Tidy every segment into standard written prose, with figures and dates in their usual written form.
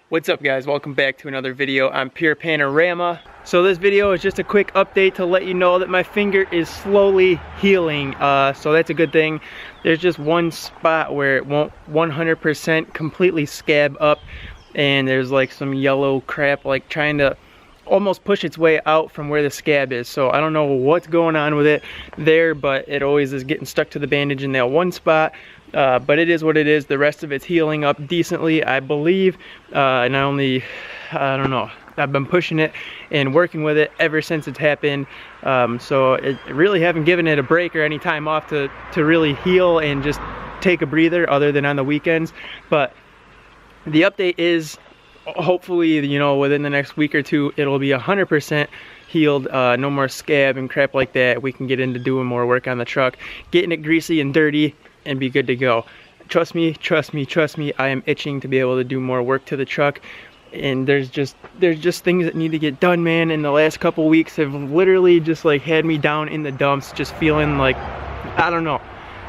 What's up guys, welcome back to another video on Pure Panorama. So this video is just a quick update to let you know that my finger is slowly healing, so that's a good thing. There's just one spot where it won't 100% completely scab up, and there's like some yellow crap like trying to almost push its way out from where the scab is. So I don't know what's going on with it there, but it always is getting stuck to the bandage in that one spot. But it is what it is. The rest of it's healing up decently, I believe. And I don't know, I've been pushing it and working with it ever since it's happened. So I really haven't given it a break or any time off to really heal and just take a breather other than on the weekends. But the update is hopefully, you know, within the next week or two, it'll be 100% healed. No more scab and crap like that. We can get into doing more work on the truck, getting it greasy and dirty, and be good to go. Trust me, trust me, trust me, I am itching to be able to do more work to the truck. And there's just things that need to get done, man. And the last couple weeks have literally just like had me down in the dumps, just feeling like, I don't know,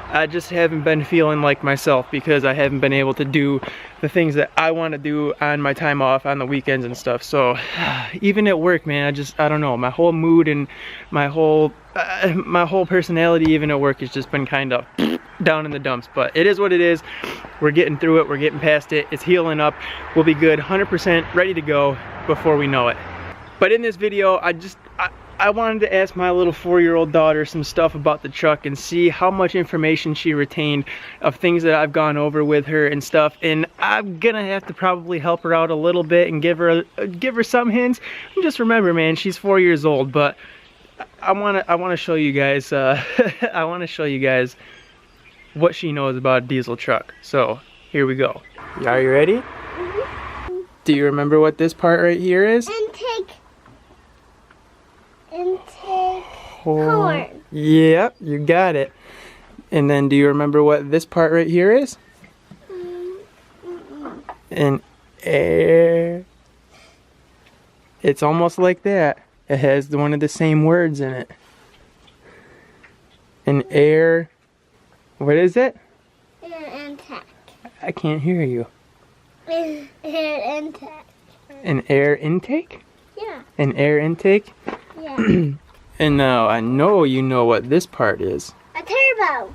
I just haven't been feeling like myself because I haven't been able to do the things that I want to do on my time off on the weekends and stuff. So even at work, man, I don't know, my whole mood and my whole personality even at work has just been kind of down in the dumps. But it is what it is. We're getting through it, we're getting past it, it's healing up, we'll be good, 100% ready to go before we know it. But in this video, I wanted to ask my little 4-year-old daughter some stuff about the truck and see how much information she retained of things that I've gone over with her and stuff. And I'm gonna have to probably help her out a little bit and give her some hints. And just remember, man, she's 4 years old, but I wanna show you guys I wanna show you guys what she knows about a diesel truck. So here we go. Are you ready? Mm-hmm. Do you remember what this part right here is? Intake horn. Yep, you got it. And then do you remember what this part right here is? An air. It's almost like that. It has one of the same words in it. An air. What is it? Air intake. I can't hear you. Air intake. An air intake? Yeah. An air intake? Yeah. And now I know you know what this part is. A turbo.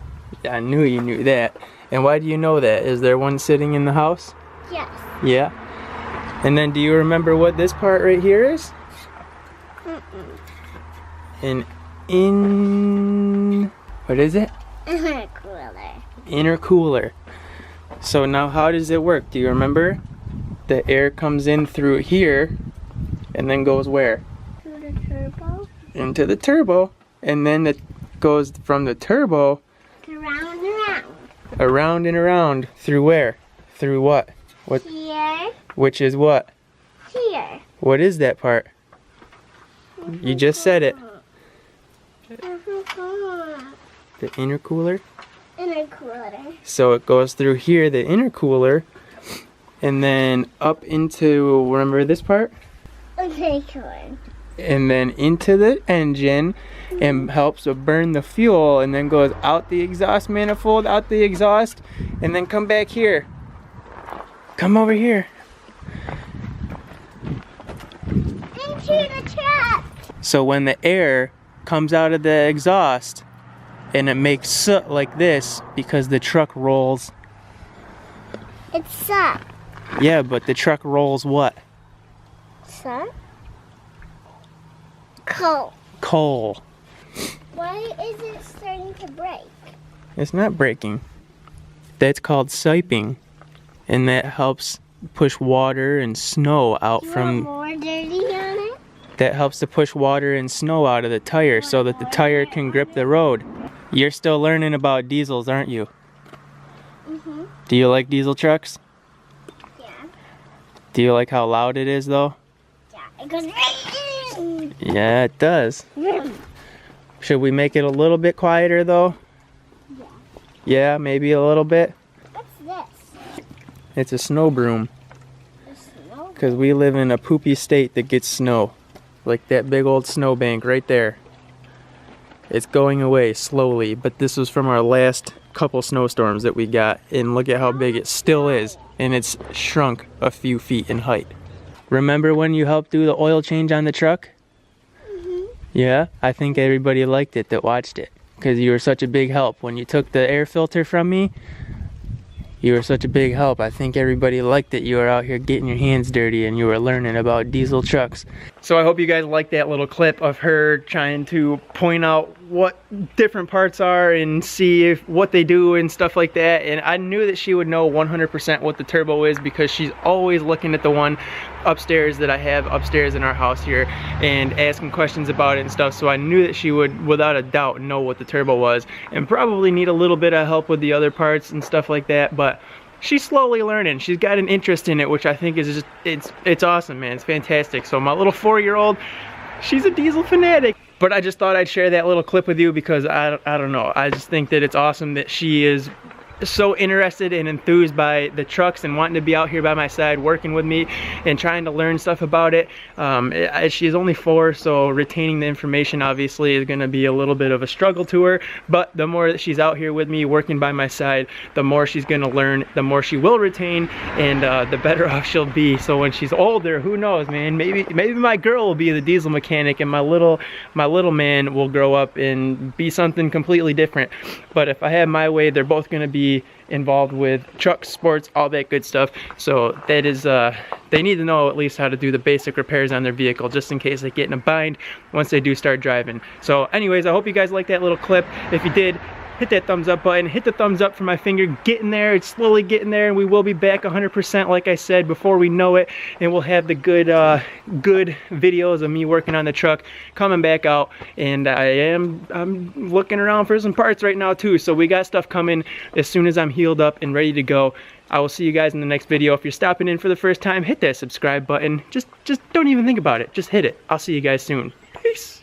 I knew you knew that. And why do you know that? Is there one sitting in the house? Yes. Yeah. And then do you remember what this part right here is? What is it? Intercooler. Intercooler. So now how does it work? Do you remember? The air comes in through here and then goes where? To the turbo. Into the turbo. And then it goes from the turbo around and around. Around and around. Through where? Through what? What? Here. Which is what? Here. What is that part? You just said it. The intercooler? Intercooler. So it goes through here, the intercooler, and then up into, remember this part? Intercooler. And then into the engine and helps to burn the fuel, and then goes out the exhaust manifold, out the exhaust, and then come back here. Come over here. Into the truck. So when the air comes out of the exhaust and it makes soot like this because the truck rolls. It's soot. Yeah, but the truck rolls what? Soot? Coal. Coal. Why is it starting to break? It's not breaking. That's called siping, and that helps push water and snow out from. More dirty on it? That helps to push water and snow out of the tire so that the tire can grip the road. You're still learning about diesels, aren't you? Mm-hmm. Do you like diesel trucks? Yeah. Do you like how loud it is though? Yeah, it goes. Yeah, it does. Should we make it a little bit quieter though? Yeah. Yeah, maybe a little bit. What's this? It's a snow broom. The snow? Because we live in a poopy state that gets snow. Like that big old snowbank right there. It's going away slowly, but this was from our last couple snowstorms that we got, and look at how big it still is, and it's shrunk a few feet in height. Remember when you helped do the oil change on the truck? Mm-hmm. Yeah, I think everybody liked it that watched it, because you were such a big help. When you took the air filter from me, you were such a big help. I think everybody liked that you were out here getting your hands dirty and you were learning about diesel trucks. So I hope you guys liked that little clip of her trying to point out what different parts are and see if what they do and stuff like that. And I knew that she would know 100% what the turbo is because she's always looking at the one upstairs that I have upstairs in our house here and asking questions about it and stuff. So I knew that she would, without a doubt, know what the turbo was and probably need a little bit of help with the other parts and stuff like that. But she's slowly learning. She's got an interest in it, which I think is just, it's awesome, man. It's fantastic. So my little 4-year-old, she's a diesel fanatic. But I just thought I'd share that little clip with you because I don't know. I just think that it's awesome that she is so interested and enthused by the trucks and wanting to be out here by my side working with me and trying to learn stuff about it. She's only 4, so retaining the information obviously is going to be a little bit of a struggle to her, but the more that she's out here with me working by my side, the more she's going to learn, the more she will retain, and the better off she'll be. So when she's older, who knows, man, maybe my girl will be the diesel mechanic and my little man will grow up and be something completely different. But if I have my way, they're both going to be involved with trucks, sports, all that good stuff. So that is, they need to know at least how to do the basic repairs on their vehicle just in case they get in a bind once they do start driving. So anyways, I hope you guys liked that little clip. If you did, hit that thumbs up button, hit the thumbs up for my finger getting there. It's slowly getting there, and we will be back 100% like I said before we know it, and we'll have the good videos of me working on the truck coming back out. And I'm looking around for some parts right now too, so we got stuff coming as soon as I'm healed up and ready to go. I will see you guys in the next video. If you're stopping in for the first time, hit that subscribe button. Just don't even think about it, just hit it. I'll see you guys soon. Peace.